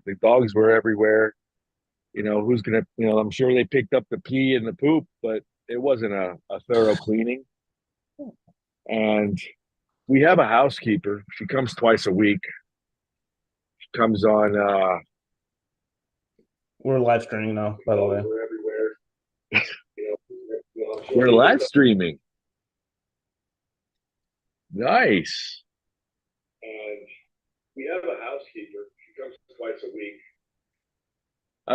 The dogs were everywhere. Who's gonna, I'm sure they picked up the pee and the poop, but it wasn't a thorough cleaning. And we have a housekeeper. She comes twice a week. She comes on We're live streaming now, by the dogs way. were everywhere. We're live streaming. Nice. And we have a housekeeper. She comes twice a week.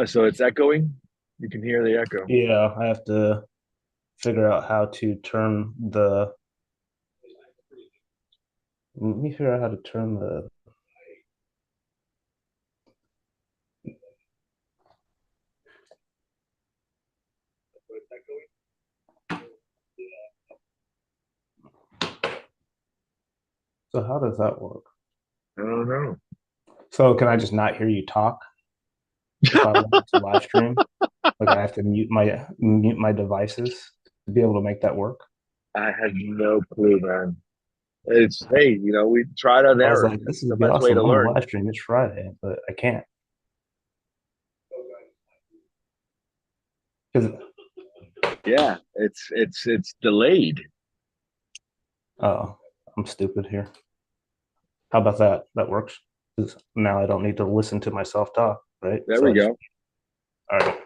So it's echoing. You can hear the echo. Yeah, I have to figure out how to turn the. Let me figure out how to turn the. So how does that work? I don't know. So can I just not hear you talk if I want to live stream? Like I have to mute my devices to be able to make that work. I had no clue, man. It's hey, we tried on I was error. like, That's this the would be best way awesome. to I'm gonna learn. live stream. It's Friday, but I can't because Yeah, it's delayed. oh, I'm stupid here. How about that? That works. 'Cause now I don't need to listen to myself talk, right? There So we I just go. all right.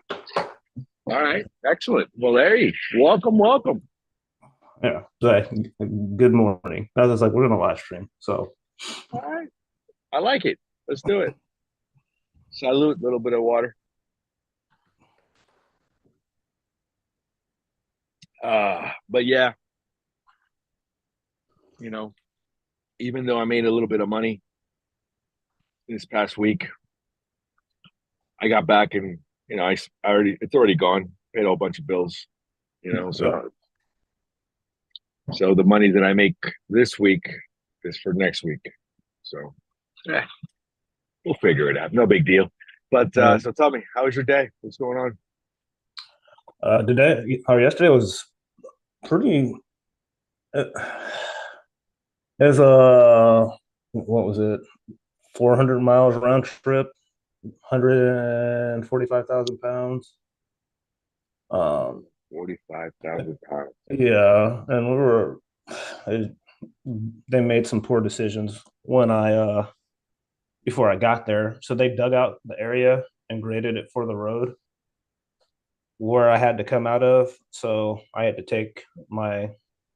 All right, excellent. Well, hey, welcome, welcome. Yeah. So, good morning. I was like, we're gonna live stream. So All right, I like it. Let's do it. Salute, little bit of water. But yeah, you know, even though I made a little bit of money this past week, I got back and I already it's already gone. Paid a whole bunch of bills. yeah. So the money that I make this week is for next week. So yeah, we'll figure it out. No big deal. But Yeah. so tell me, how was your day? What's going on? Today or yesterday was pretty it, as what was it? 400 miles round trip, 145,000 pounds. Um, 45,000 pounds. yeah, and they they made some poor decisions when I before I got there. So they dug out the area and graded it for the road where I had to come out of. So I had to take my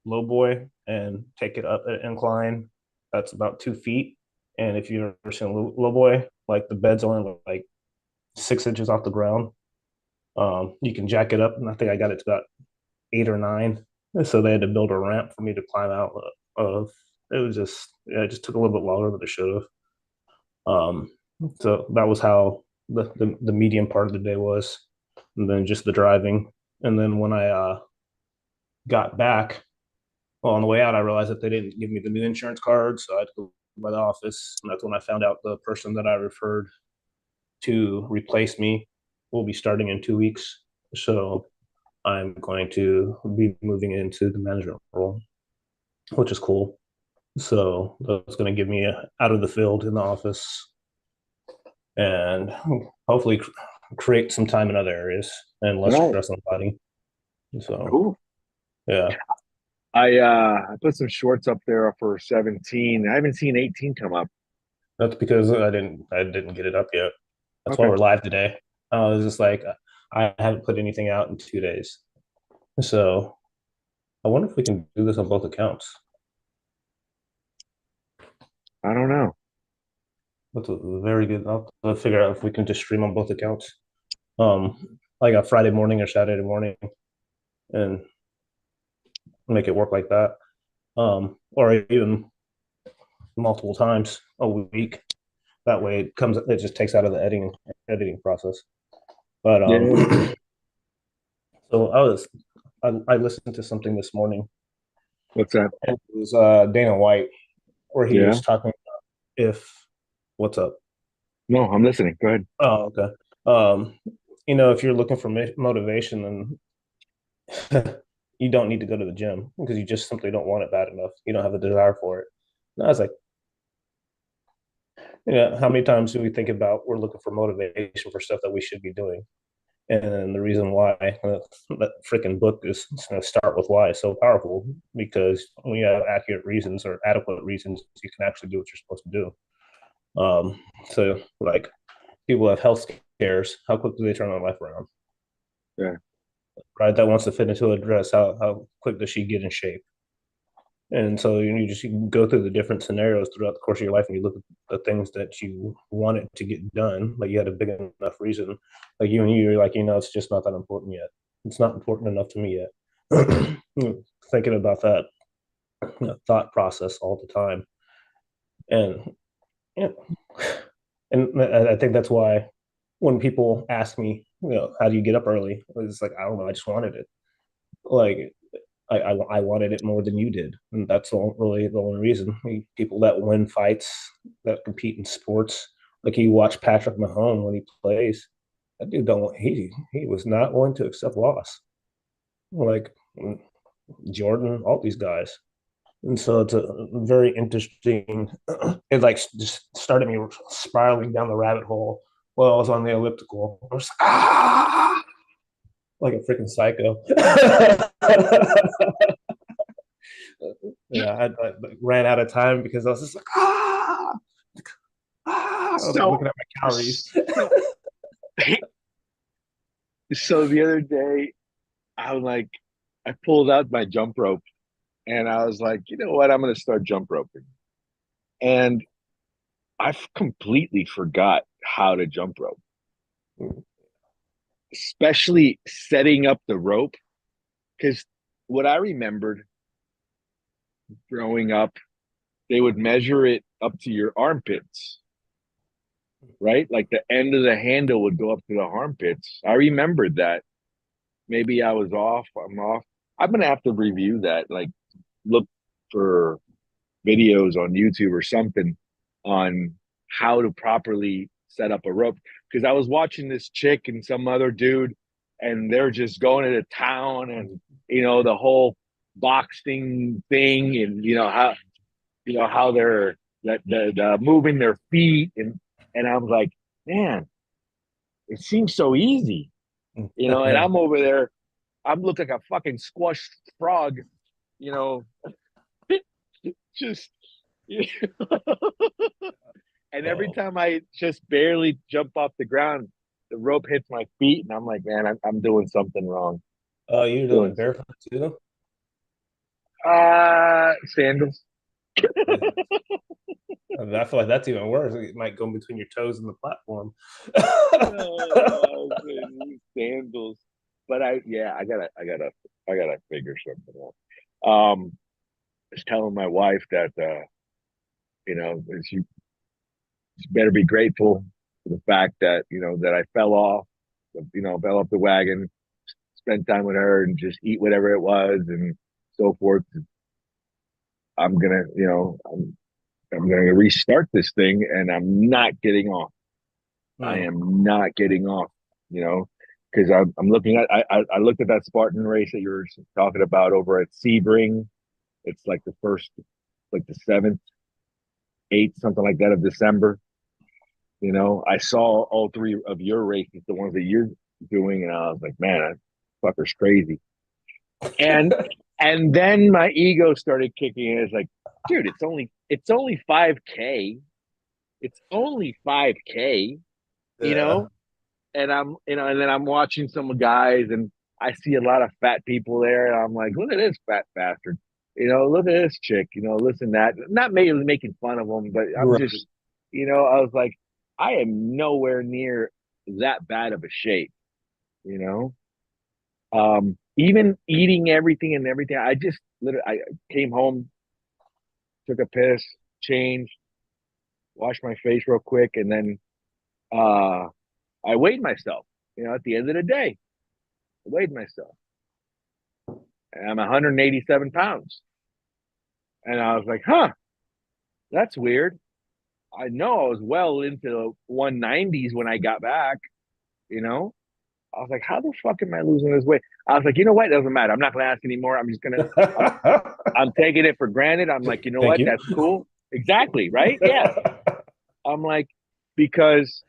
low boy and take it up an incline. That's about 2 feet. And if you've ever seen low boy, like the bed's only like 6 inches off the ground. You can jack it up, and I think I got it to about 8 or 9. So they had to build a ramp for me to climb out of. It was just yeah, it just took a little bit longer than it should have. Um, so that was how the medium part of the day was, and then just the driving. And then when I got back, well, on the way out, I realized that they didn't give me the new insurance card, so I had to go by the office, and that's when I found out the person that I referred to replace me will be starting in 2 weeks. So I'm going to be moving into the management role, which is cool. So that's going to give me out of the field in the office and hopefully create some time in other areas and less Right. stress on the body. So Cool. yeah, I put some shorts up there for 17. I haven't seen 18 come up. that's because I didn't get it up yet. That's why Okay. we're live today. I was just like I haven't put anything out in 2 days, so I wonder if we can do this on both accounts. I don't know. That's a very good. I'll figure out if we can just stream on both accounts. Like a Friday morning or Saturday morning, and make it work like that. Or even multiple times a week. That way, it just takes out of the editing process. But Yeah. so I listened to something this morning, What's that? and it was Dana White, where he Yeah. was talking about if what's up. No, I'm listening. Go ahead. Oh, okay. Um, if you're looking for motivation, then you don't need to go to the gym because you just simply don't want it bad enough. You don't have the desire for it. And I was like, Yeah, how many times do we think about we're looking for motivation for stuff that we should be doing? And the reason why that freaking book is going to start with why is so powerful because when you have accurate reasons or adequate reasons, you can actually do what you're supposed to do. So, like, people have health scares. How quick do they turn their life around? Yeah, Right? That wants to fit into a dress. How quick does she get in shape? And so you can go through the different scenarios throughout the course of your life, and you look at the things that you wanted to get done. Like you had a big enough reason. Like you're like, it's just not that important yet. It's not important enough to me yet. Thinking about that thought process all the time, and yeah, and I think that's why when people ask me, how do you get up early? It's like I don't know. I just wanted it. Like I wanted it more than you did, and that's really the only reason. People that win fights, that compete in sports, like you watch Patrick Mahomes when he plays, that dude don't he was not willing to accept loss. Like Jordan, all these guys, and so it's a very interesting. It like just started me spiraling down the rabbit hole while I was on the elliptical. I was like a freaking psycho. Yeah, I ran out of time because I was just like, I was like so looking at my calories. so so the other day I was like, I pulled out my jump rope and I was like, you know what, I'm going to start jump roping. And I've completely forgot how to jump rope, especially setting up the rope. Because what I remembered growing up, they would measure it up to your armpits, right? Like the end of the handle would go up to the armpits. I remembered that. Maybe I was off. I'm off. I'm gonna have to review that. Like look for videos on YouTube or something on how to properly set up a rope. Because I was watching this chick and some other dude, and they're just going to town, and the whole boxing thing, and how they're the moving their feet, and I'm like, man, it seems so easy, and I'm over there, I'm looking like a fucking squashed frog, you know, just and every Oh, time I just barely jump off the ground, the rope hits my feet, and I'm like, man, I'm doing something wrong. you're doing Doing it barefoot too? sandals. Yeah. I mean, I feel like that's even worse. It might go between your toes and the platform. No, sandals. But I gotta figure something out. I was telling my wife that she better be grateful for the fact that that I fell off, fell off the wagon, spend time with her, and just eat whatever it was, and so forth. I'm gonna, I'm gonna restart this thing, and I'm not getting off. I Hmm. am not getting off. You know, because I'm looking at I looked at that Spartan race that you were talking about over at Sebring. It's like the first, like the 7th, 8th, something like that of December. I saw all three of your races, the ones that you're doing, and I was like, man, that fucker's crazy. And and then my ego started kicking in. It's like, dude, it's only 5K. It's only 5K, you Yeah. know? And and then I'm watching some guys, and I see a lot of fat people there, and I'm like, look at this fat bastard. Look at this chick, listen to that. Not making fun of them, but I'm Right. just, I was like, I am nowhere near that bad of a shape, you know? Even eating everything and everything. I just literally I came home, took a piss, changed, washed my face real quick, and then uh I weighed myself. At the end of the day, I weighed myself. And I'm 187 pounds. And I was like, huh, that's weird. I know I was well into the 190s when I got back, you know? I was like, how the fuck am I losing this weight? I was like, you know what? It doesn't matter. I'm not gonna ask anymore. I'm I'm taking it for granted. I'm like, you know Thank what? you. That's cool. Exactly, right? Yeah. I'm like, because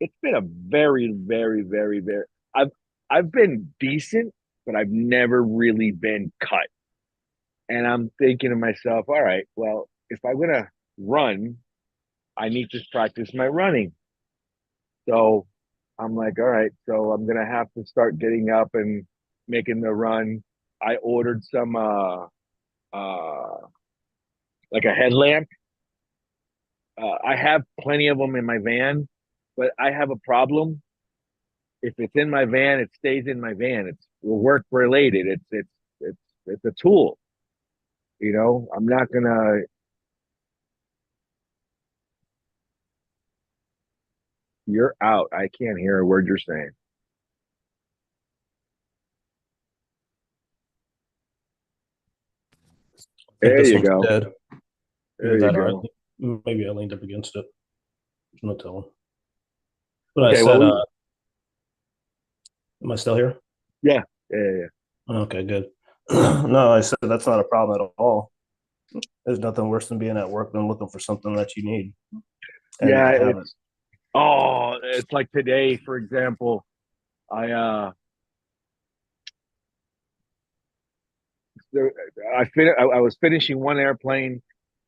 it's been a very, very, very, very. I've I've been decent, but I've never really been cut. And I'm thinking to myself, all right, well, if I'm gonna run, I need to practice my running. So I'm like, all right, so I'm gonna have to start getting up and making the run. I ordered some uh like a headlamp. I have plenty of them in my van, but I have a problem. If it's in my van, it stays in my van. It's work related. It's it's a tool. You know, I'm not gonna. You're out. I can't hear a word you're saying. I think There this you one's go. dead. Either There you that or go. maybe I leaned up against it. No telling. But I Okay. Well, said, we. am I still here? Yeah. Yeah. Yeah. Yeah. Okay, good. No, I said that's not a problem at all. There's nothing worse than being at work than looking for something that you need and Yeah, not have it. it's oh, it's like today, for example. I I was finishing one airplane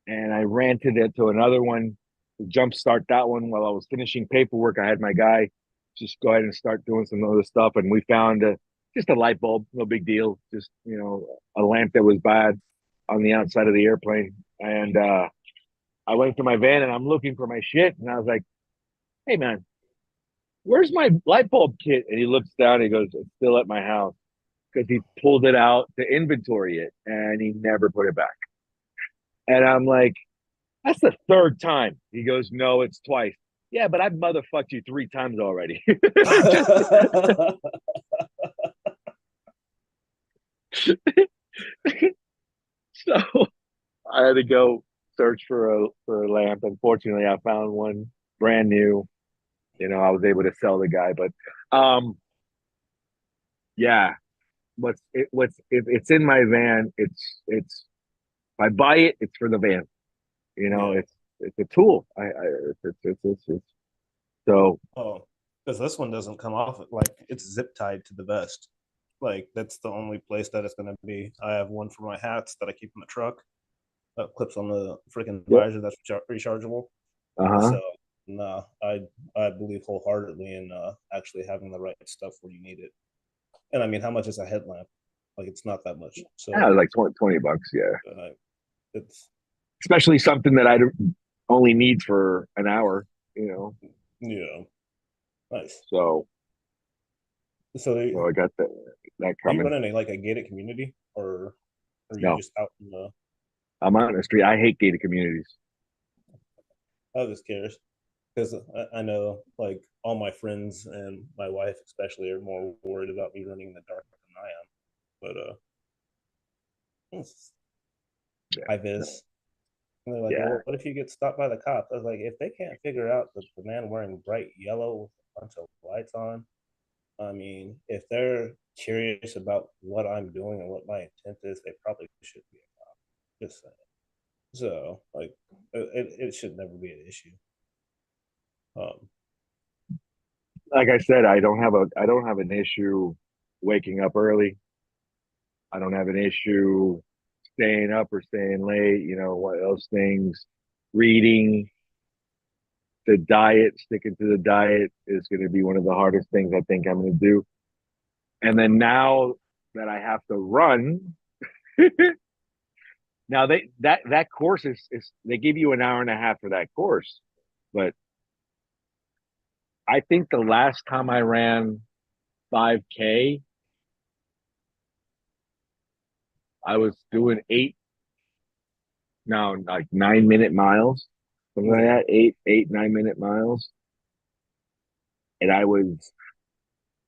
and I ranted it to another one to jumpstart that one while I was finishing paperwork. I had my guy just go ahead and start doing some other stuff, and we found just a light bulb, no big deal, just a lamp that was bad on the outside of the airplane. And I went to my van and I'm looking for my shit, and I was like, "Hey man, where's my light bulb kit?" And he looks down, and he goes, "It's still at my house." Because he pulled it out to inventory it and he never put it back. And I'm like, that's the third time. He goes, no, it's twice. Yeah, but I've motherfucked you three times already. Just so I had to go search for a lamp. Unfortunately, I found one brand new. I was able to sell the guy, but yeah, what's if it's in my van, it's if I buy it, it's for the van. Yeah. It's a tool. It's so Oh, because this one doesn't come off like it's zip tied to the vest. Like that's the only place that it's going to be. I have one for my hats that I keep in the truck that clips on the freaking yep. visor that's rechargeable. Uh-huh. So no, I believe wholeheartedly in actually having the right stuff where you need it. And I mean, how much is a headlamp? Like it's not that much. Yeah, So like $20. Yeah. it's Especially something that I only need for an hour. yeah, nice. So So so I got that are you coming. running like a gated community or are you No, just out in the? I'm out in the street. I hate gated communities. I was just curious because I know like all my friends and my wife especially are more worried about me running in the dark than I am. But Yeah. high No. vis. And they're like, Yeah. well, what if you get stopped by the cops? I was like, if they can't figure out the man wearing bright yellow with a bunch of lights on, I mean, if they're curious about what I'm doing and what my intent is, they probably should be a cop. Just saying. So, like, it should never be an issue. Um, Like I said, I don't have an issue waking up early. I don't have an issue staying up or staying late, what those things. Reading, the diet, sticking to the diet is going to be one of the hardest things I think I'm going to do. And then now that I have to run, now that course is they give you an hour and a half for that course, but I think the last time I ran 5K, I was doing now like 9 minute miles, something like yeah. that, 9 minute miles, and I was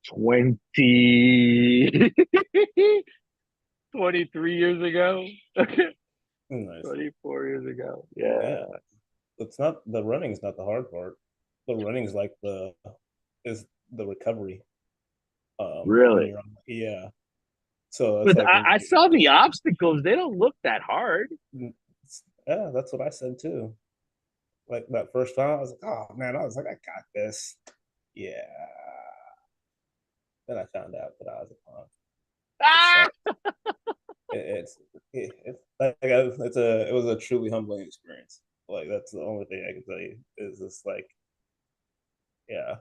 20 23 years ago. Nice. 24 years ago. Yeah. Yeah. It's not the running's not the hard part. The running's like is the recovery. When Really. you're on, yeah. So it's But like when I saw the obstacles. They don't look that hard. yeah, that's what I said too. Like that first time, I was like, oh man, I was like, I got this. Yeah. Then I found out that I was a punk. It Ah! sucked. It's like it was a truly humbling experience. Like that's the only thing I can tell you is this like yeah.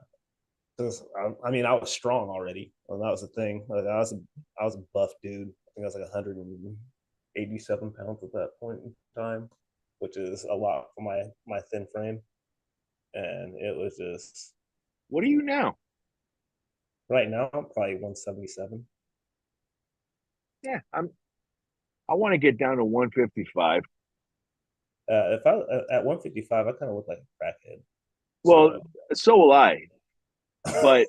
Because I mean I was strong already. Well, that was the thing. Like I was a buff dude. I think I was like 187 pounds at that point in time, which is a lot for my thin frame. And it was just What are you now? right now I'm probably 177. Yeah, I want to get down to 155. If I at 155, I kind of look like a crackhead. Well, So so will I, but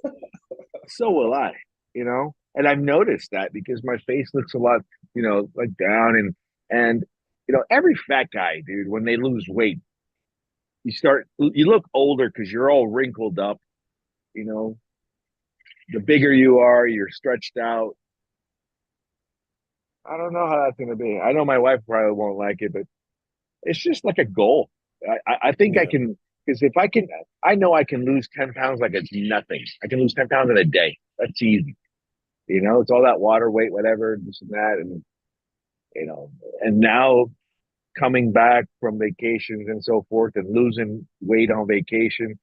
so will I, you know? And I've noticed that because my face looks a lot, like down and every fat guy, dude, when they lose weight, you look older because you're all wrinkled up, you know. The bigger you are, you're stretched out. I don't know how that's gonna be. I know my wife probably won't like it, but it's just like a goal. I think I yeah, can because if I can, I know I can lose 10 pounds like it's nothing. I can lose 10 pounds in a day. That's easy. It's all that water weight, whatever, this and that, and you know, and now coming back from vacations and so forth, and losing weight on vacation,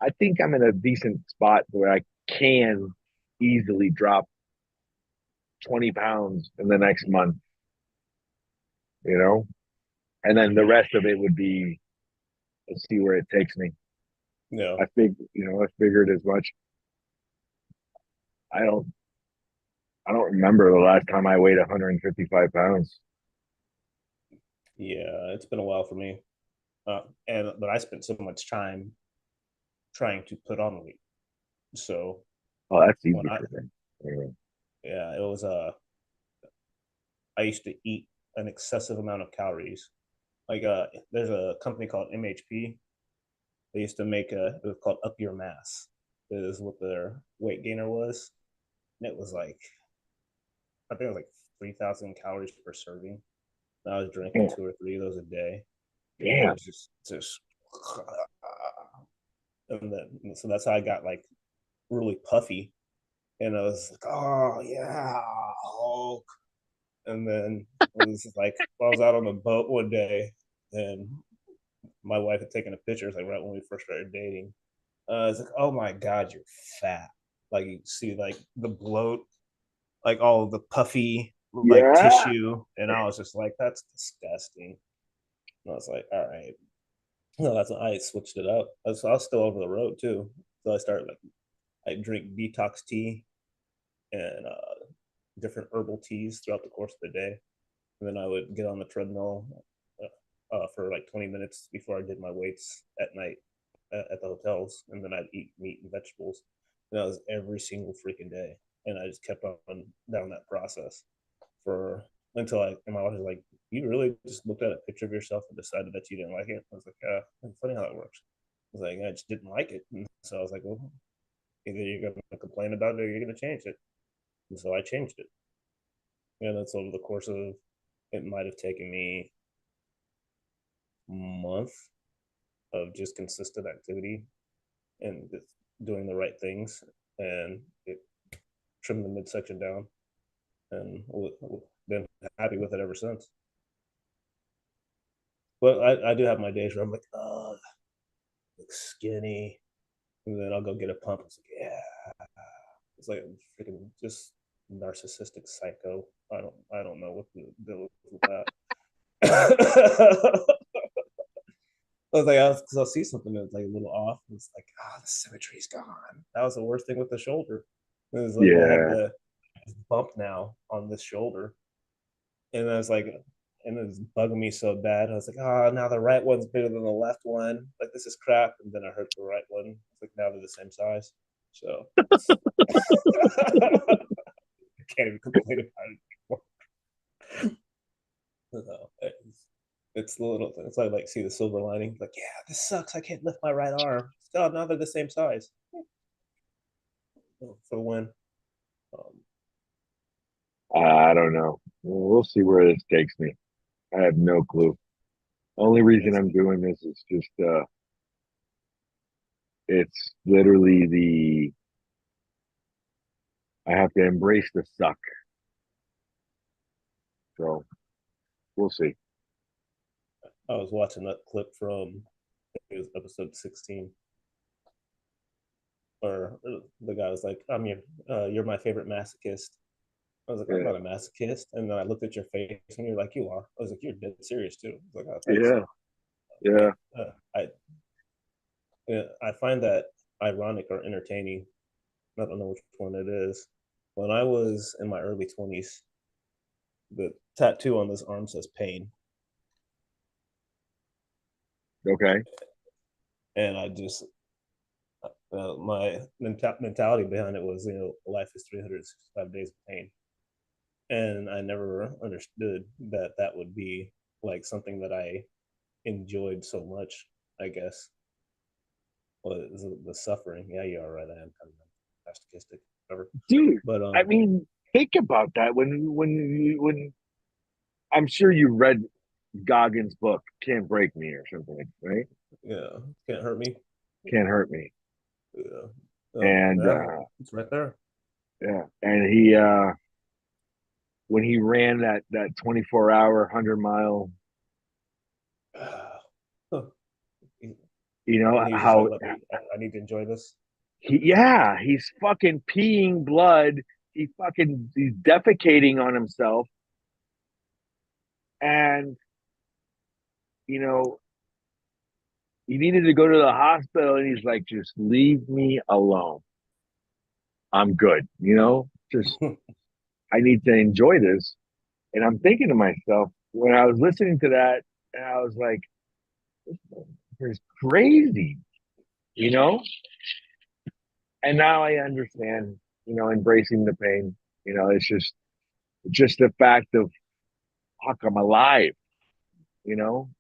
I think I'm in a decent spot where I can easily drop 20 pounds in the next month. You know, and then the rest of it would be let's see where it takes me. yeah, I figured as much. I don't, I don't remember the last time I weighed 155 pounds. yeah. It's been a while for me, and but I spent so much time trying to put on weight. So Oh, that's when easy I for me. Anyway. yeah, it was I used to eat an excessive amount of calories. Like there's a company called MHP. They used to make it was called Up Your Mass. Is what their weight gainer was, and it was like I think it was like 3,000 calories per serving. And I was drinking Yeah. 2 or 3 of those a day, and it Damn. was just and then so that's how I got like really puffy, and I was like, oh yeah, Hulk. And then it was like I was out on the boat one day, and my wife had taken a picture. It was like right when we first started dating. It's like, oh my god, you're fat. Like you see, like the bloat, like all the puffy like Yeah. tissue, and I was just like, that's disgusting. And I was like, all right, no, that's when I switched it up. I was still over the road too, so I started like I drink detox tea and different herbal teas throughout the course of the day. And then I would get on the treadmill for like 20 minutes before I did my weights at night at the hotels. And then I'd eat meat and vegetables. And that was every single freaking day. And I just kept on down that process for until and my wife was like, you really just looked at a picture of yourself and decided that you didn't like it? I was like, it's funny how that works. I was like, I just didn't like it. And so I was like, well, either you're going to complain about it or you're going to change it. And so I changed it. And that's over the course of it might have taken me a month of just consistent activity and doing the right things, and it trimmed the midsection down, and been happy with it ever since. But I do have my days where I'm like, oh, look skinny, and then I'll go get a pump. It's like, yeah, it's like I'm freaking just narcissistic psycho. I don't know what to deal with that. I was like, because I'll see something that's like a little off. And it's like, the symmetry's gone. That was the worst thing with the shoulder. It was like I have Yeah. the bump now on this shoulder, and I was like, and it was bugging me so bad. I was like, now the right one's bigger than the left one. Like this is crap. And then I hurt the right one. It's like now they're the same size. So I can't even complain about it anymore. No, it's the little thing. It's like see the silver lining. Like, yeah, this sucks. I can't lift my right arm. Oh, now they're the same size. For the win. Um, I don't know. We'll see where this takes me. I have no clue. Only reason It's I'm doing this is just it's literally the I have to embrace the suck. So we'll see. I was watching that clip from it was episode 16, or the guy was like, you're my favorite masochist." I was like, "I'm Yeah, not a masochist," and then I looked at your face, and you're like, "You are." I was like, "You're dead serious too." I was like, "Oh, thanks." yeah, yeah. I I find that ironic or entertaining. I don't know which one it is. When I was in my early 20s, the tattoo on this arm says pain, Okay, and I just my mentality behind it was, life is 365 days of pain, and I never understood that that would be like something that I enjoyed so much. I guess was the suffering. Yeah, you are right. I am kind of masochistic, whatever. dude. But I mean, think about that when I'm sure you read Goggins' book, "Can't Break Me" or something, like right? yeah, can't hurt me. Can't hurt me. Yeah, And yeah, it's right there. yeah, and he when he ran that 24-hour 100-mile, you know And he's just like, how "Let me. I need to enjoy this." he's fucking peeing blood. He's defecating on himself, and you know he needed to go to the hospital, and he's like, just leave me alone. I'm good. Just I need to enjoy this. And I'm thinking to myself when I was listening to that, and I was like, it's crazy, you know? And now I understand, embracing the pain. It's just the fact of fuck, I'm alive, you know?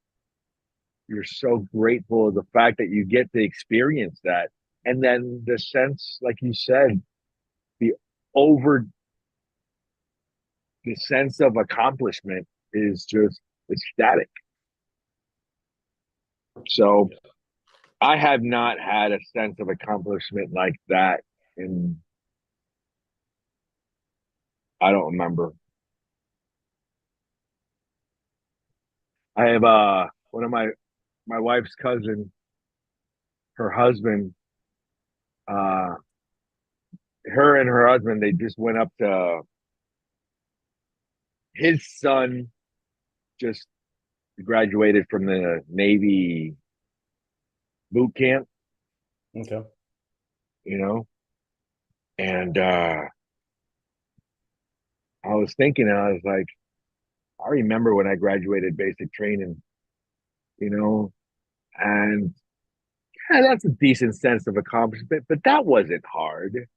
You're so grateful of the fact that you get to experience that. And then the sense, like you said, the over the sense of accomplishment is just ecstatic. So Yeah. I have not had a sense of accomplishment like that in I don't remember. I have one of my wife's cousin, her husband, uh her and her husband, they just went up to his son just graduated from the Navy boot camp, Okay. you know, and I was thinking, I was like, I remember when I graduated basic training, you know, and yeah, that's a decent sense of accomplishment, but that wasn't hard,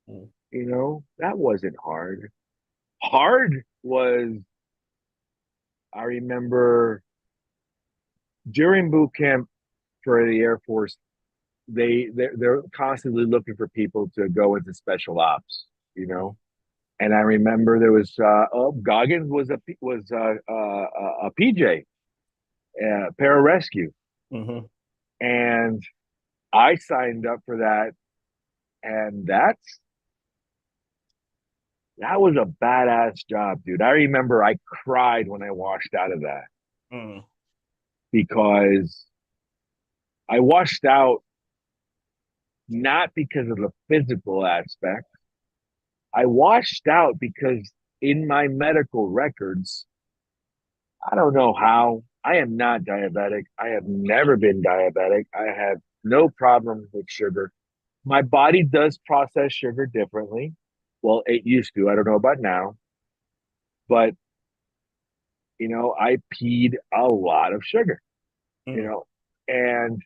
Mm. that wasn't hard. Hard was, I remember during boot camp for the Air Force, they're constantly looking for people to go into special ops, you Mm. know. And I remember there was Goggins was a PJ, pararescue, Mm-hmm. and I signed up for that, and that was a badass job, dude. I remember I cried when I washed out of that Mm. because I washed out not because of the physical aspect. I washed out because in my medical records, I don't know how. I am not diabetic. I have never been diabetic. I have no problem with sugar. My body does process sugar differently. Well, it used to. I don't know about now. But, I peed a lot of sugar, you Mm. know, and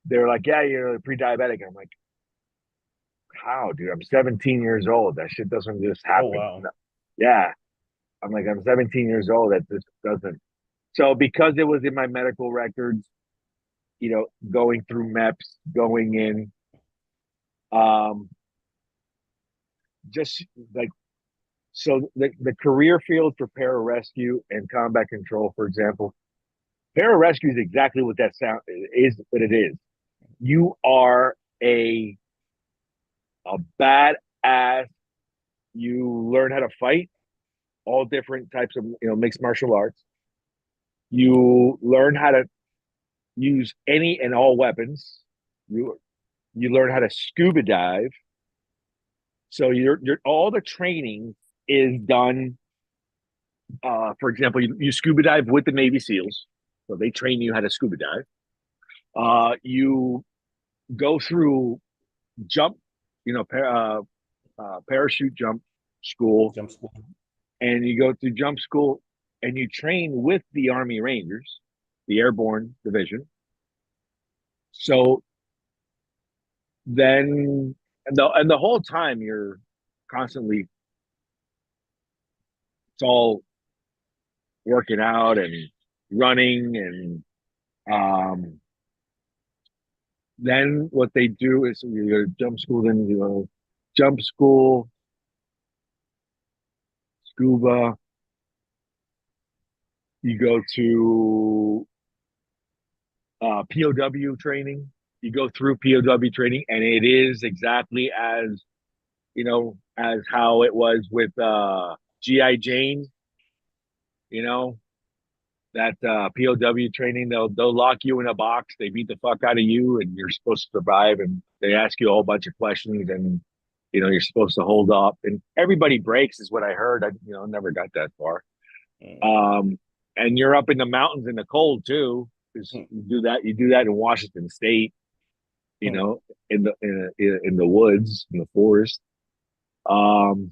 they're like, yeah, you're pre diabetic. I'm like, how, dude? I'm 17 years old. That shit doesn't just Oh happen. wow. No. Yeah. I'm like, I'm 17 years old. That just doesn't. So because it was in my medical records, going through MEPS, going in, um, just like so the career field for pararescue and combat control, for example, Pararescue is exactly what that sound is. What it is. You are a badass. You learn how to fight all different types of mixed martial arts. You learn how to use any and all weapons. You you learn how to scuba dive. So you're all the training is done. For example, you scuba dive with the Navy SEALs, so they train you how to scuba dive. You go through jump, parachute jump school, Jump school. and you go through jump school, and you train with the Army Rangers, the Airborne Division. So then, and the whole time you're constantly, it's all working out and running, and then what they do is you go to jump school, then you go jump school, scuba, you go to POW training. You go through POW training, and it is exactly as how it was with GI Jane. You know that POW training. They'll lock you in a box. They beat the fuck out of you, and you're supposed to survive. And they ask you a whole bunch of questions, and you're supposed to hold up. And everybody breaks, is what I heard. I never got that far. Mm. Um, and you're up in the mountains in the cold too, because Mm. you do that in Washington State, you Mm. know, in the woods, in the forest. Um,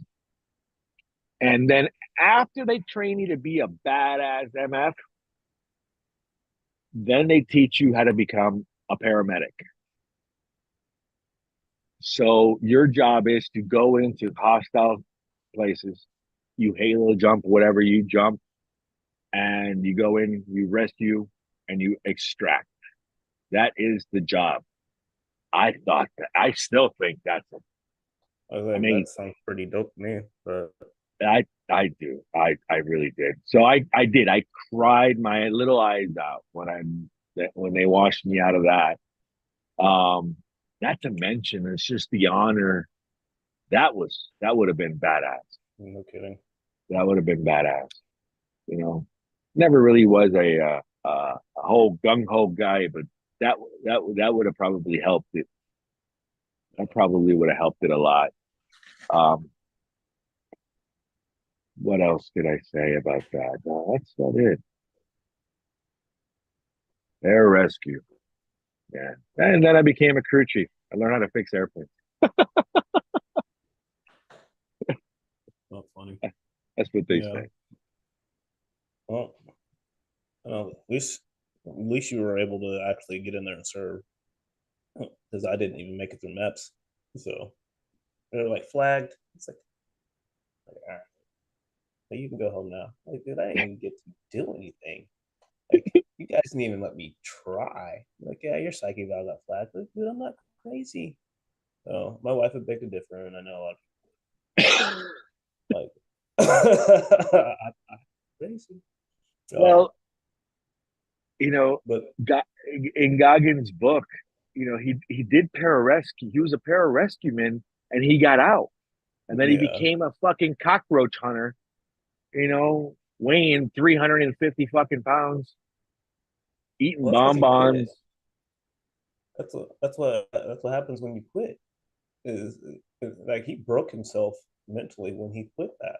and then after they train you to be a badass MF, then they teach you how to become a paramedic. So your job is to go into hostile places, you halo jump, whatever you jump, and you go in, you rescue, and you extract. That is the job. I thought that. I still think that's I was like, that amazing. sounds pretty dope to me. But I do. I really did. So I did. I cried my little eyes out when they washed me out of that. Um, Not to mention, it's just the honor. That would have been badass. no kidding. That would have been badass. Never really was a whole gung ho guy, but that that would have probably helped it. That probably would have helped it a lot. Um, what else could I say about that? No, that's about it. Air rescue. Yeah. And then I became a crew chief. I learned how to fix airplanes. Not funny. That's what they Yeah. say. Well, at least you were able to actually get in there and serve, because I didn't even make it through MEPS. So they're like flagged. It's like all right, you can go home now. Like, dude, I didn't even get to do anything. Like, you guys didn't even let me try. Like, yeah, your psyche valve got flagged, but dude, I'm not crazy. So my wife would beg to differ, and I know a lot of like I'm crazy. Well, But in Goggins' book, he did pararescue. He was a pararescueman, and he got out, and then he yeah, became a fucking cockroach hunter. Weighing 350 fucking pounds, eating well, that's because he quit. bonbons. That's what happens when you quit. Is like he broke himself mentally when he quit that,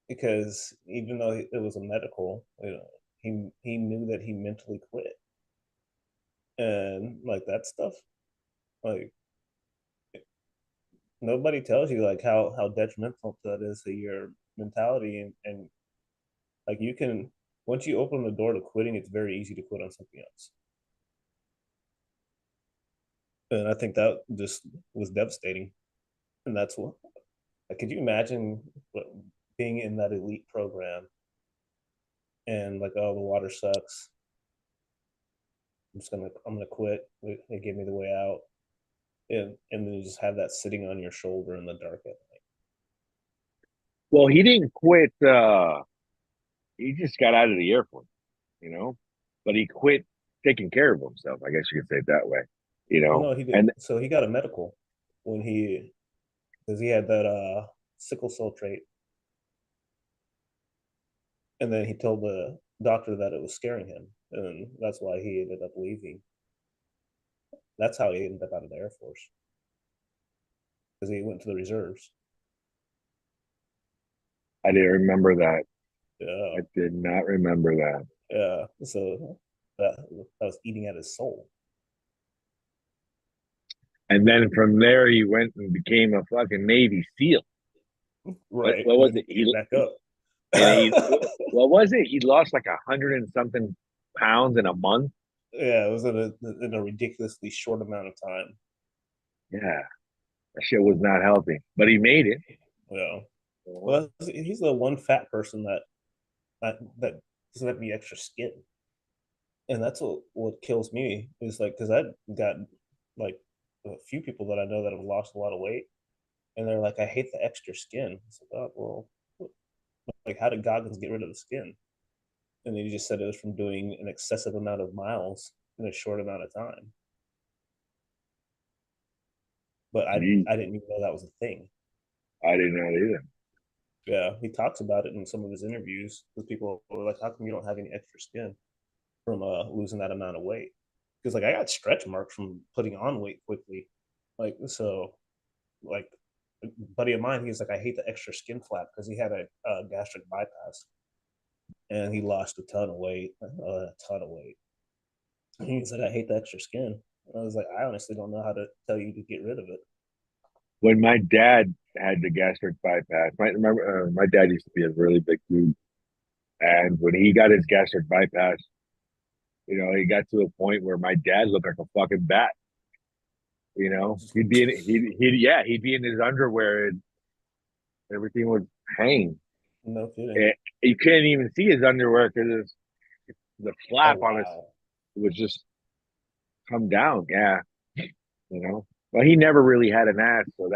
because even though it was a medical, he knew that he mentally quit, and like that stuff, like nobody tells you like how detrimental that is to your mentality, and like you can, once you open the door to quitting, it's very easy to quit on something else. And I think that just was devastating. And that's what, like, could you imagine being in that elite program and like, oh, the water sucks. I'm gonna quit. They gave me the way out, and then you just have that sitting on your shoulder in the dark at night. Well, he didn't quit. He just got out of the Air Force, you know. but he quit taking care of himself. I guess you could say it that way, Well, no, he did. And So he got a medical when he because he had that sickle cell trait, and then he told the doctor that it was scaring him, and that's why he ended up leaving. That's how he ended up out of the Air Force because he went to the reserves. I didn't remember that. Yeah, I did not remember that. yeah. So that was eating at his soul. And then from there, he went and became a fucking Navy SEAL. Right, What and was then it? he came back up. And he, what was it? He lost like 100 and something pounds in a month. Yeah, it was in a ridiculously short amount of time. Yeah, that shit was not healthy, but he made it. Yeah. You know? Well, he's the one fat person that doesn't have any extra skin, and that's what kills me is like because I got like a few people that I know that have lost a lot of weight, and they're like, I hate the extra skin. It's like, oh well, like how did Goggins get rid of the skin? And then he just said it was from doing an excessive amount of miles in a short amount of time. But Gee, I didn't even know that was a thing. I didn't know either. Yeah, he talks about it in some of his interviews with people who are like, how come you don't have any extra skin from losing that amount of weight? Because like I got stretch marks from putting on weight quickly. Like so like a buddy of mine, he's like, I hate the extra skin flap because he had a gastric bypass and he lost a ton of weight, a ton of weight. He's like, I hate the extra skin. I was like, I honestly don't know how to tell you to get rid of it. When my dad had the gastric bypass, my dad used to be a really big dude, and when he got his gastric bypass, he got to a point where my dad looked like a fucking bat. He'd be in his underwear and everything was hanging. No kidding. And you couldn't even see his underwear because the Oh flap on his wow. would just come down. Yeah, you know. Well, he never really had an ass, so it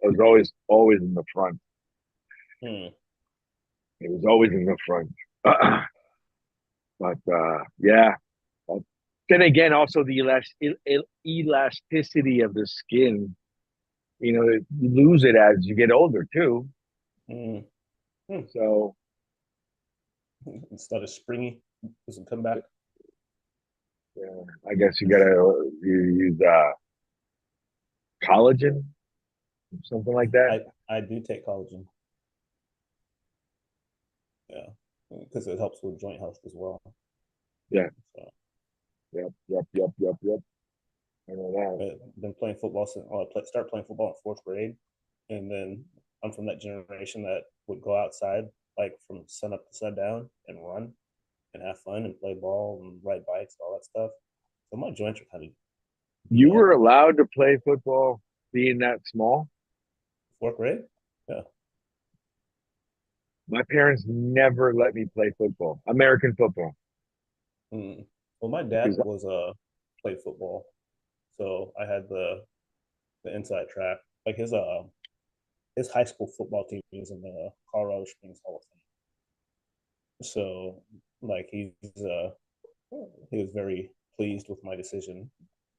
was always in the front. Hmm. It was always in the front. But yeah. But then again, also the elasticity of the skin. You lose it as you get older too. Hmm. Hmm. So Instead of springy, doesn't come back. yeah, I guess you use collagen, something like that. I do take collagen. Yeah, because it helps with joint health as well. Yeah. So Yep. Yep. Yep. Yep. Yep. I know that. I've been playing football since start playing football in fourth grade, and then I'm from that generation that would go outside like from sun up to sundown and run and have fun and play ball and ride bikes and all that stuff. So my joints are kind of beat You up. were allowed to play football being that small. Fourth grade, yeah. My parents never let me play football, American football, Mm. Well, my dad because was played football, so I had the inside track. Like his high school football team was in the Colorado Springs Hall of Fame. So like he was very pleased with my decision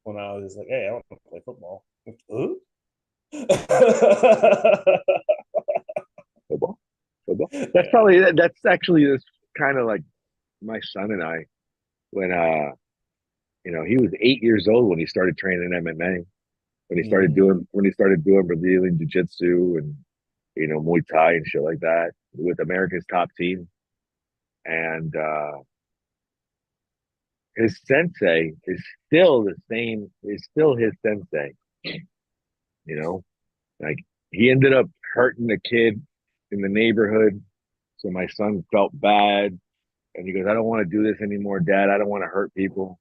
when I was like, "Hey, I want to play football." Huh? football, football. Yeah. That's actually this kind of like my son and I when he was 8 years old when he started training MMA. Mm, When he started doing Brazilian Jiu Jitsu and Muay Thai and shit like that with America's top team. And his sensei is still the same, is still his sensei, you know, like he ended up hurting a kid in the neighborhood. So my son felt bad and he goes, I don't want to do this anymore, Dad. I don't want to hurt people.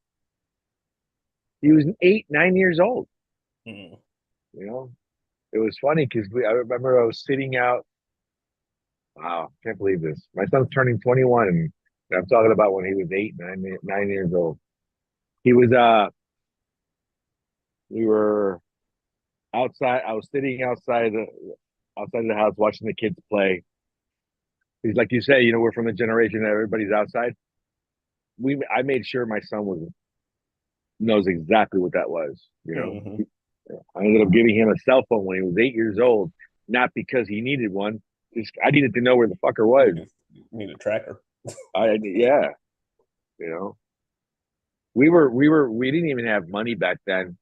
He was 8, 9 years old, mm, you know. It was funny because I remember I was sitting out. Wow, can't believe this. My son's turning 21, and I'm talking about when he was 8, 9 years old. He was we were outside. I was sitting outside of the house watching the kids play. He's like you say, we're from the generation that everybody's outside. I made sure my son was knows exactly what that was. Mm-hmm. I ended up giving him a cell phone when he was 8 years old, not because he needed one. Just I needed to know where the fucker was. Need a tracker. Yeah, you know. We didn't even have money back then,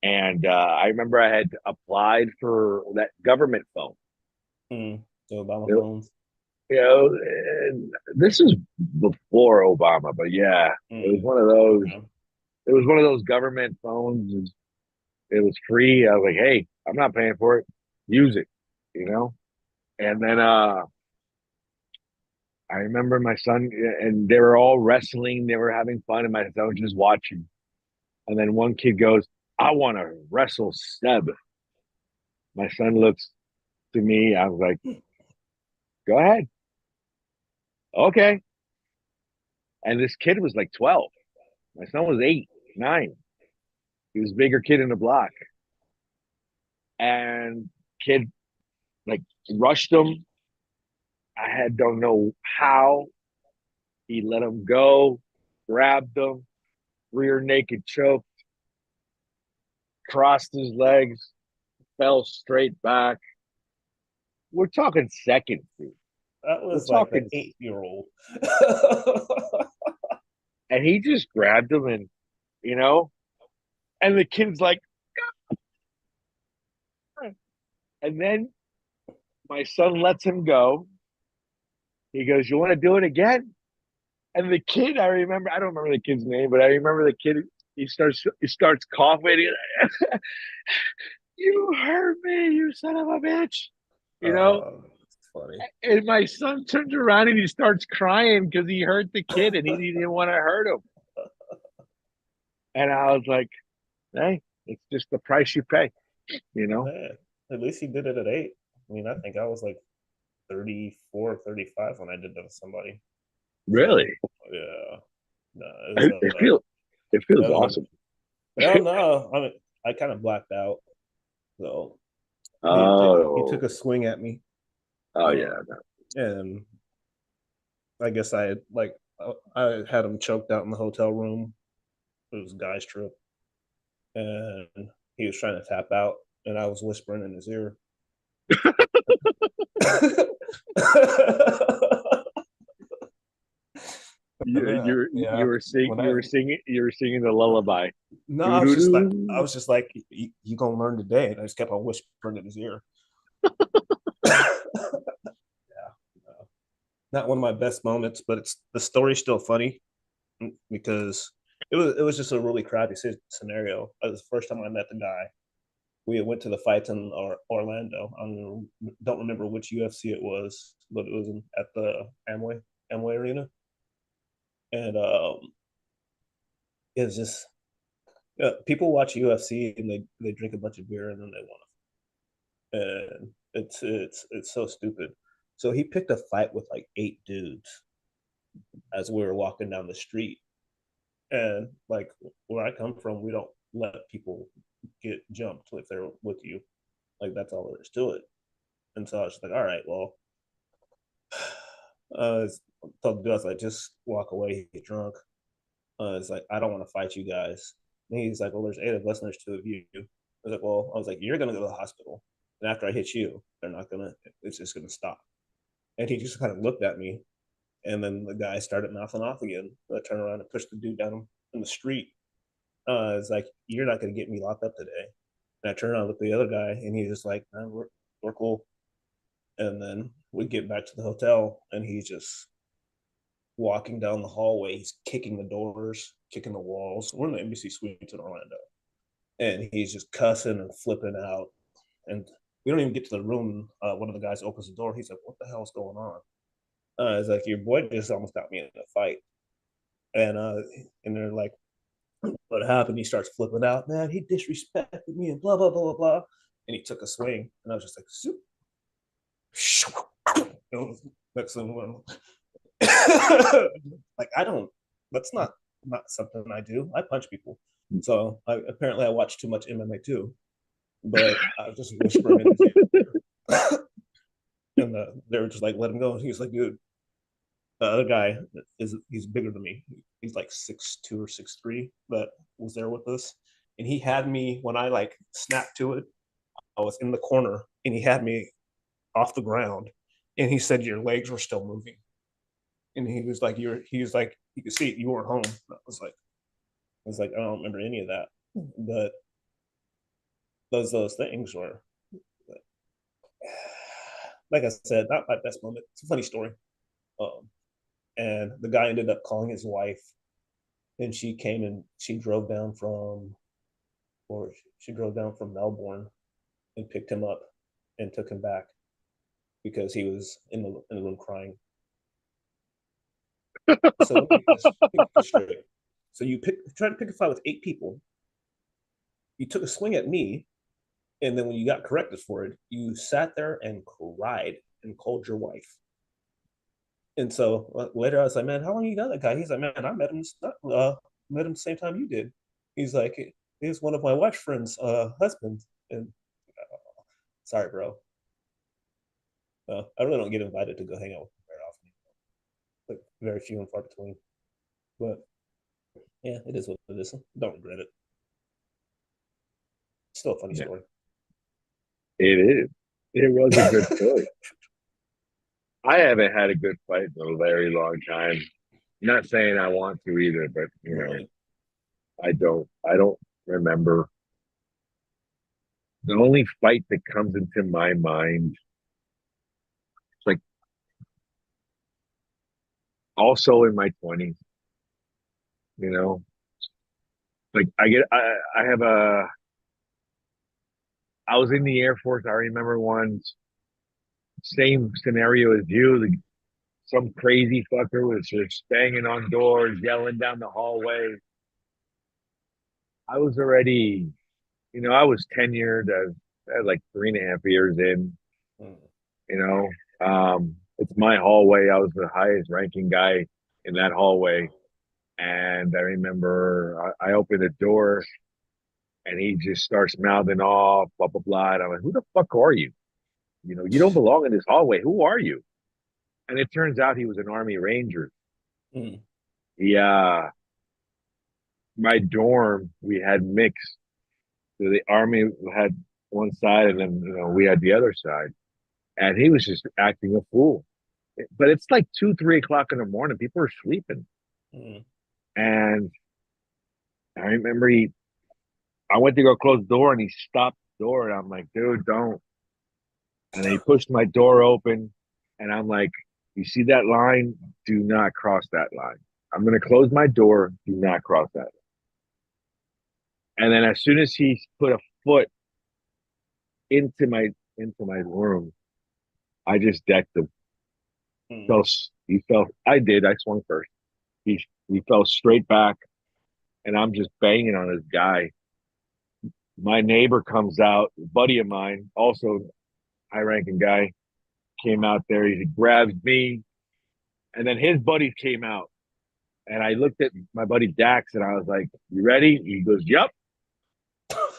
and I remember I had applied for that government phone. The Obama It, phones. this is before Obama, but yeah, it was Mm. one of those. Okay. It was one of those government phones. It was free. I was like, hey, I'm not paying for it. Use it, you know? And then I remember my son and they were all wrestling, they were having fun, and my son was just watching. And then one kid goes, I want to wrestle Seb. My son looks to me, I was like, go ahead. Okay. And this kid was like 12. My son was 8, 9. He was a bigger kid in the block. And kid like rushed him. I had don't know how. He let him go, grabbed him, rear naked choke, crossed his legs, fell straight back. We're talking seconds, dude. That We're was like an talking, 8-year-old. and he just grabbed him, and you know, and the kid's like, and then my son lets him go. He goes, "You want to do it again?" And the kid, I remember, I don't remember the kid's name, but I remember the kid. He starts coughing. You hurt me, you son of a bitch. You know, It's funny. and my son turns around and he starts crying because he hurt the kid and he didn't want to hurt him. And I was like, hey, it's just the price you pay, you know? Man, at least he did it at 8. I mean, I think I was like 34, 35 when I did that with somebody. Really? So yeah, no, It feels it that feels was a awesome. no, no. I mean, I kind of blacked out. So he took Oh, a swing at me, oh yeah. um, and I guess I had like I had him choked out in the hotel room. It was a guy's trip, and he was trying to tap out, and I was whispering in his ear. You Yeah, were sing when you I were singing the lullaby. no, Doo doo I doo. was just like, you gonna learn today, and I just kept on whispering in his ear. Yeah, not one of my best moments, but it's the story's still funny because it was just a really crappy scenario. It was the first time I met the guy. We went to the fights in Orlando. Don't remember which UFC it was, but it was at the Amway Arena, and it was just people watch UFC and they drink a bunch of beer and then they want to, and it's so stupid. So he picked a fight with like 8 dudes as we were walking down the street, and like where I come from, we don't let people get jumped if they're with you. Like that's all there is to it. And so I was just like, all right, well, told the dude, I was like, just walk away, get drunk. It's like, I don't want to fight you guys. And he's like, well, there's 8 of us and there's 2 of you. I was like, you're going to go to the hospital. And after I hit you, they're not going to, it's just going to stop. And he just kind of looked at me. And then the guy started mouthing off again. I turned around and pushed the dude down in the street. It's like, you're not going to get me locked up today. And I turned around and looked at the other guy and he's just like, we're cool. And then we get back to the hotel and he's just walking down the hallway. He's kicking the doors, kicking the walls. We're in the Embassy Suites in Orlando. And he's just cussing and flipping out. And we don't even get to the room. One of the guys opens the door. He's like, what the hell's going on? It's like, your boy just almost got me in a fight. And and they're like, what happened? He starts flipping out. Man, he disrespected me and blah, blah, blah, blah, blah. And he took a swing. And I was just like, soup. Next thing, like I don't. That's not something I do. I punch people. So apparently I watch too much MMA too. But I was just whispering in his ear, and they were just like, "Let him go." And he was like, "Dude, The other guy he's bigger than me. He's like 6'2" or 6'3", but was there with us. And he had me when I like snapped to it, I was in the corner and he had me off the ground. And he said your legs were still moving. And he was like, you could see it, you weren't home. I was like, I don't remember any of that. But those things were, like I said, not my best moment. It's a funny story. Um, and the guy ended up calling his wife, and she came and or she drove down from Melbourne and picked him up and took him back because he was in the room crying. So let me get this straight. So tried to pick a fight with 8 people. You took a swing at me, and then when you got corrected for it, you sat there and cried and called your wife. And so later, I was like, "Man, how long you got that guy?" He's like, "Man, I met him the same time you did." He's like, "He's one of my wife's friends' husbands." And sorry, bro, I really don't get invited to go hang out with him very often. Like very few and far between. But yeah, it is what it is. Don't regret it. Still a funny Yeah, story. it is. It was a good story. I haven't had a good fight in a very long time. Not saying I want to either, but Really. I don't remember. The only fight that comes into my mind, it's like also in my 20s, you know, like I have I was in the Air Force. I remember once, same scenario as you. Some crazy fucker was just banging on doors, yelling down the hallway. I was already, I was tenured. I was like 3.5 years in, Mm. you know. It's my hallway. I was the highest ranking guy in that hallway. And I remember I opened the door and he just starts mouthing off, blah, blah, blah. And I'm like, who the fuck are you? You don't belong in this hallway. Who are you? And it turns out he was an Army Ranger. Mm. Yeah, my dorm, we had mixed. So the Army had one side and then, we had the other side. And he was just acting a fool. But it's like 2, 3 o'clock in the morning. People are sleeping. Mm. And I remember I went to go close the door and he stopped the door. And I'm like, dude, don't. And he pushed my door open. And I'm like, you see that line? Do not cross that line. I'm going to close my door. Do not cross that. And then as soon as he put a foot into my room, I just decked him. Mm. Fell, he fell. I did. I swung first. He fell straight back, and I'm just banging on this guy. My neighbor comes out, a buddy of mine, also high ranking guy, came out there. He grabs me, and then his buddies came out. And I looked at my buddy Dax, and I was like, "You ready?" He goes, "Yep."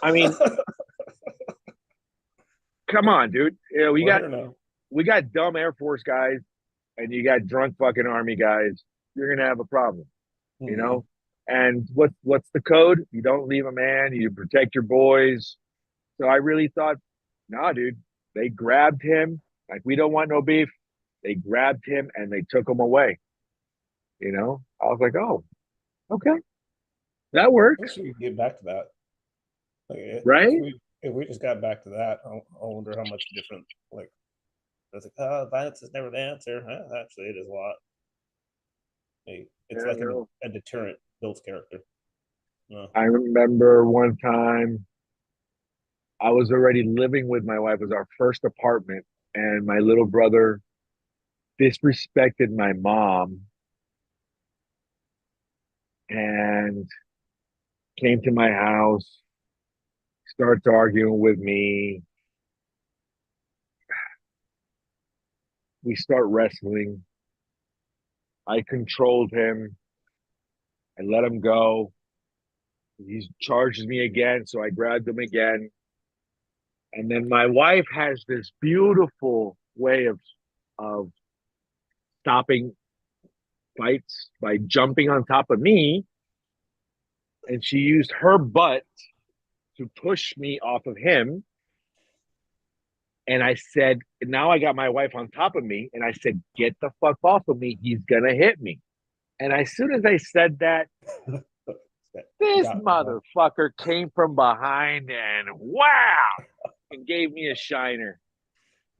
I mean, come on, dude. We Well, got here now. dumb Air Force guys, and you got drunk fucking Army guys. You're gonna have a problem, you Mm. know. And what's the code? You don't leave a man. You protect your boys. So I really thought, nah, dude. They grabbed him. Like, we don't want no beef. They grabbed him and they took him away. I was like, oh, okay, that I works, wish we could get back to that. Like, right? if we just got back to that, I wonder how much different. Like, it's like, violence is never the answer. Actually, it is a lot. Like, it's Yeah, like no. a deterrent builds character. No. I remember one time I was already living with my wife. It was our first apartment, and my little brother disrespected my mom and came to my house, starts arguing with me. We start wrestling. I controlled him. I let him go. He charges me again, so I grabbed him again. And then my wife has this beautiful way of stopping. fights by jumping on top of me, and she used her butt to push me off of him. And I said, now I got my wife on top of me, and I said, get the fuck off of me. He's gonna hit me. And as soon as I said that, this Got you. motherfucker came from behind and wow, and gave me a shiner,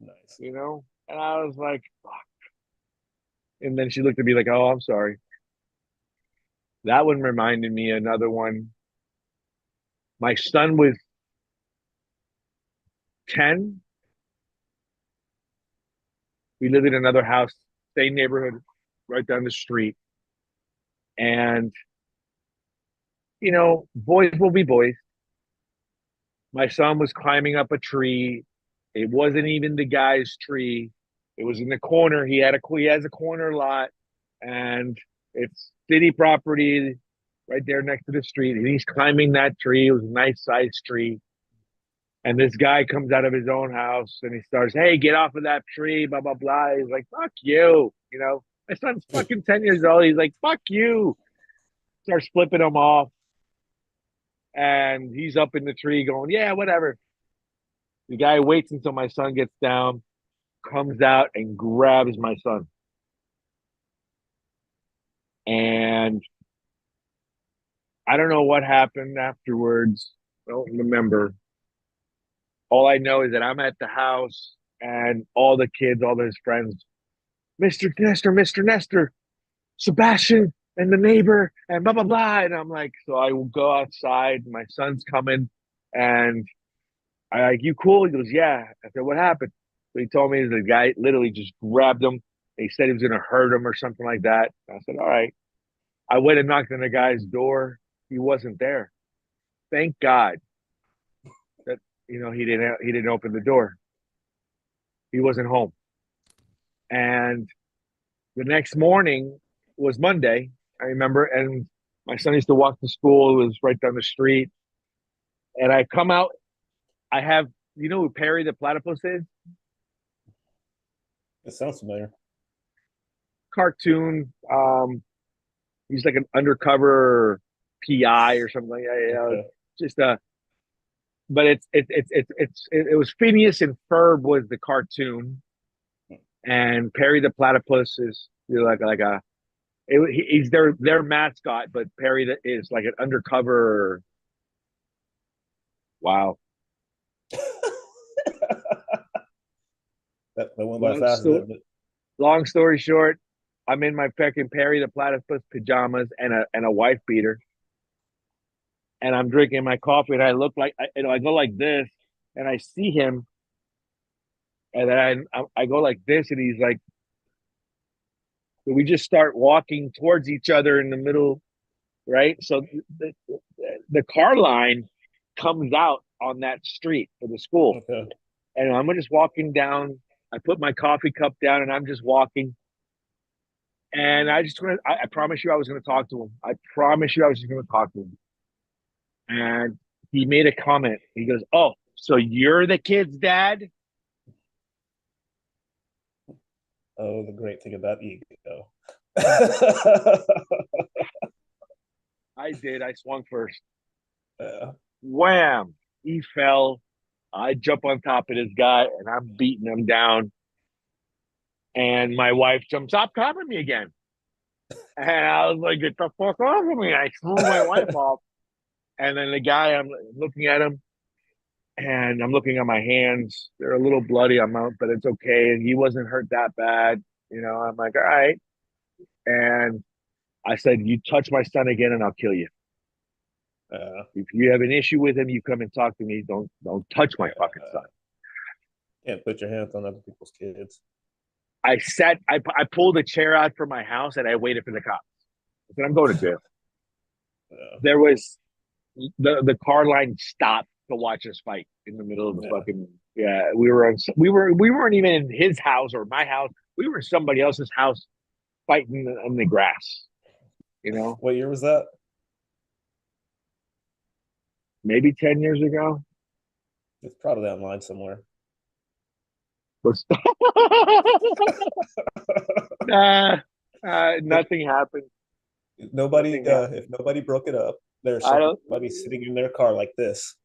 Nice. you know? And I was like, fuck. And then she looked at me like, oh, I'm sorry. That one reminded me another one. My son was 10. We lived in another house, same neighborhood, right down the street. And, boys will be boys. My son was climbing up a tree. It wasn't even the guy's tree. It was in the corner. He has a corner lot, and it's city property right there next to the street. And he's climbing that tree. It was a nice sized tree. And this guy comes out of his own house and he starts, hey, get off of that tree, blah, blah, blah. He's like, fuck you. My son's fucking 10 years old. He's like, fuck you. Starts flipping him off. And he's up in the tree going, yeah, whatever. The guy waits until my son gets down, comes out and grabs my son. And I don't know what happened afterwards. I don't remember. All I know is that I'm at the house and all the kids, all his friends, Mr. Nestor, Mr. Nestor, Sebastian, and the neighbor, and blah, blah, blah. And I'm like, so I will go outside. My son's coming. And I like, you cool? He goes, yeah. I said, what happened? So he told me the guy literally just grabbed him. He said he was going to hurt him or something like that. I said, all right. I went and knocked on the guy's door. He wasn't there. Thank God that he didn't open the door. He wasn't home. And the next morning was Monday, I remember, and my son used to walk to school. It was right down the street. And I come out, I have, who Perry the platypus is? It sounds familiar. Cartoon. He's like an undercover PI or something like that. Okay. Just but it was Phineas and Ferb was the cartoon, and Perry the platypus is like a he's their mascot, but Perry is like an undercover. Wow. That went by Long fast, story, didn't it? long story short, I'm in my fucking Perry the platypus pajamas and a wife beater, and I'm drinking my coffee, and I look like I go like this, and I see him, and then I go like this, and he's like, so we just start walking towards each other in the middle, right? So the car line comes out on that street for the school, Okay. and I'm just walking down. I put my coffee cup down, and I'm just walking. And I promise you, I was going to talk to him. I promise you, I was just going to talk to him. And he made a comment. He goes, "Oh, so you're the kid's dad?" Oh, the great thing about ego. I did. I swung first. Yeah. Wham! He fell. I jump on top of this guy, and I'm beating him down. And my wife jumps up, covering me again. And I was like, "Get the fuck off of me!" I threw my wife off. And then the guy, I'm looking at him, and I'm looking at my hands. They're a little bloody. I'm out, but it's okay. And he wasn't hurt that bad. I'm like, all right. And I said, you touch my son again, and I'll kill you. If you have an issue with him, you come and talk to me. Don't touch my fucking son. Can't put your hands on other people's kids. I pulled a chair out from my house and I waited for the cops. I said, I'm going to jail. There was the car line stopped to watch us fight in the middle of the fucking we weren't even in his house or my house. We were in somebody else's house fighting in the grass. What year was that? Maybe 10 years ago. It's probably online somewhere. Nah, Nothing happened. Nobody, Nothing happened. if nobody broke it up, there's I don't. somebody sitting in their car like this.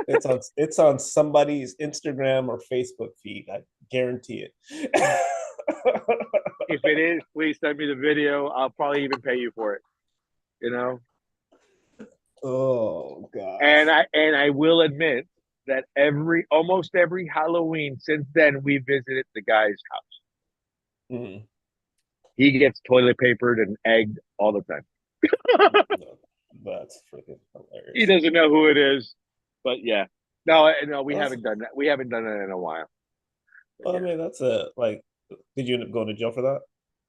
It's on somebody's Instagram or Facebook feed. I guarantee it. If it is, please send me the video. I'll probably even pay you for it. You know. Oh And gosh. I will admit that almost every Halloween since then we visited the guy's house. Mhm. He gets toilet papered and egged all the time. No, that's freaking He hilarious. doesn't know who it is, but yeah, no, we Well, haven't done that. We haven't done it in a while. But I yeah, mean, that's a like. Did you end up going to jail for that?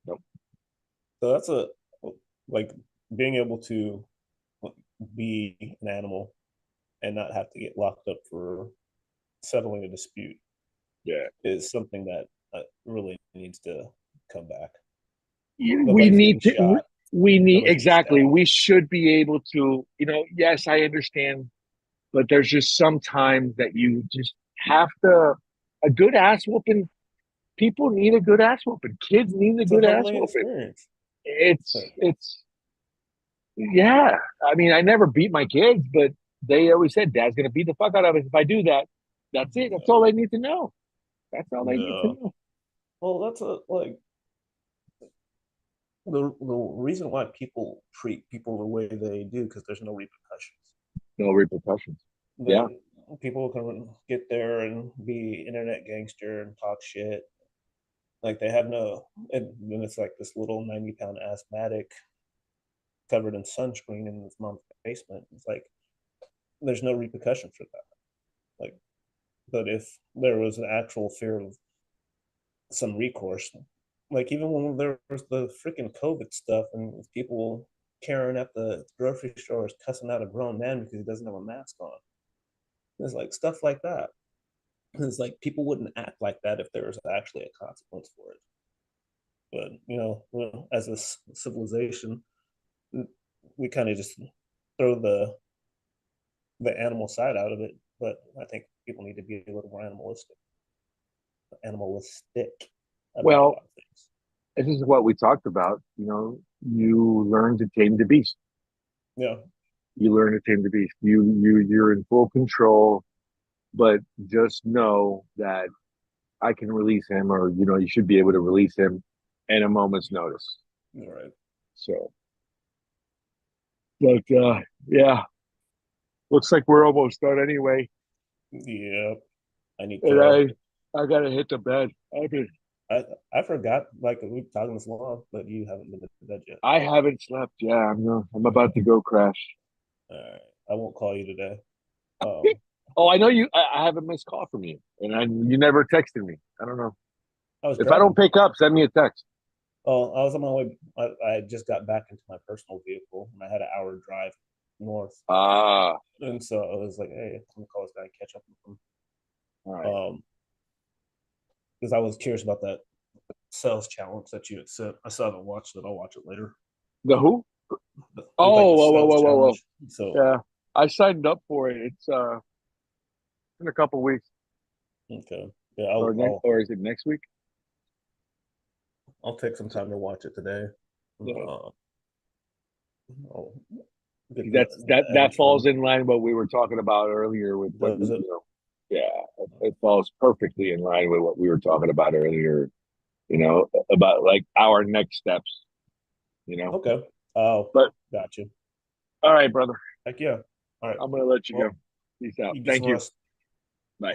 nope. So that's a like being able to be an animal and not have to get locked up for settling a dispute Yeah, is something that really needs to come back. we Nobody's need getting to. shot. We need Nobody's getting exactly. stabbed. We should be able to. Yes, I understand, but there's just some times that you just have to. A good ass whooping. People need a good ass whooping. Kids need a It's a good ass humbling whooping. experience. It's yeah. I mean, I never beat my kids, but they always said, "Dad's gonna beat the fuck out of us if I do that." That's it. That's all they need to know. That's all they need to No. know. Well, that's a like the reason why people treat people the way they do because there's no repercussions. No repercussions. Yeah. They people can get there and be internet gangster and talk shit. Like they have no, and then it's like this little 90-pound asthmatic covered in sunscreen in his mom's basement. It's like there's no repercussion for that. Like, but if there was an actual fear of some recourse, like even when there was the freaking COVID stuff and people Karen at the grocery store is cussing out a grown man because he doesn't have a mask on. It's like stuff like that. It's like people wouldn't act like that if there was actually a consequence for it. But as a civilization, we kind of just throw the animal side out of it. But I think people need to be a little more animalistic about a Well, lot of things. this is what we talked about. You learn to tame the beast. Yeah, You learn to tame the beast. You're in full control, but just know that I can release him, or you should be able to release him at a moment's notice. you're right. So, but yeah, looks like we're almost done anyway, Yeah, I need and to. I gotta hit the bed. I forgot like we've talking this long, but you haven't been to bed yet. I haven't slept. Yeah, I'm about to go crash. All right, I won't call you today. Um, Oh, I know you. I have a missed call from you, and you never texted me. I don't know. I was If I don't driving. pick up, send me a text. Oh, I was on my way. I just got back into my personal vehicle, and I had an hour drive north, Ah, and so I was like, "Hey, I'm gonna call this guy and catch up with all right. him." Because I was curious about that sales challenge that you had sent. I still haven't watched it. I'll watch it later. The who? It was like Oh, the whoa, whoa, sales whoa, whoa, whoa. challenge. So Yeah, I signed up for it. It's in a couple weeks, okay, yeah, or is it next week? I'll take some time to watch it today. Yeah. Uh, I'll get That the falls editing. in line what we were talking about earlier with what Does it? yeah, it falls perfectly in line with what we were talking about earlier. About like our next steps. Okay. Oh, But got you. all right, brother, Heck yeah. All right. I'm gonna let you go. Well, Peace out. you get some Thank you. rest. Bye.